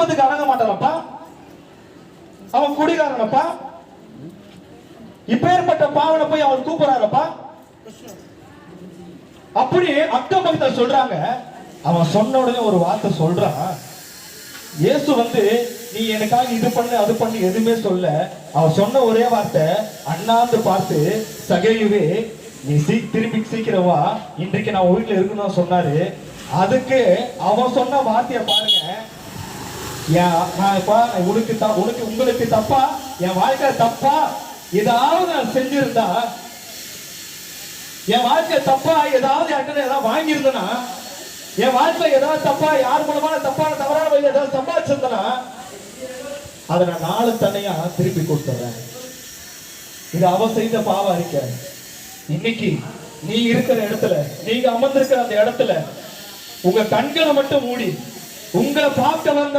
குடும்பத்துக்கு அடங்க மாட்டானப்பா, அவன் குடிகாரனப்பா, இப்பேற்பட்ட பாவனை போய் அவன் கூப்பிடுறாரப்பா. அப்படி அக்கம் பக்கத்துல சொல்றாங்க. அவன் சொன்ன உடனே ஒரு வார்த்தை சொல்றான். இயேசு வந்து நீ எனக்காக இது பண்ணு அது பண்ணு எதுவுமே சொல்ல. அவன் சொன்ன ஒரே வார்த்தை, அண்ணாந்து பார்த்து, சகேயுவே நீ திரும்பி சீக்கிரம் வா, இன்றைக்கு நான் வீட்டுல இருக்கணும்னு சொன்னாரு. அதுக்கு அவன் சொன்ன வார்த்தைய பாருங்க. உங்களுக்கு தப்பா, என் வாழ்க்கை தப்பா ஏதாவது நான் செஞ்சிருந்தா, என் வாழ்க்கை தப்பா ஏதாவது ஏதாவது வாங்கியிருந்தனா, என் வாழ்க்கையில ஏதாவது தப்பா யார் மூலமான தப்பான தவறான வழியில் ஏதாவது சம்பாதிச்சிருந்தனா, அதை நான் நாலு தன்னையா திருப்பி கொடுத்துறேன். இது அவ செய்த பாவ அறிக்கை. இன்னைக்கு நீ இருக்கிற இடத்துல, நீங்க அமர்ந்திருக்கிற அந்த இடத்துல உங்க கண்களை மட்டும் மூடி உங்களை பார்க்க வந்த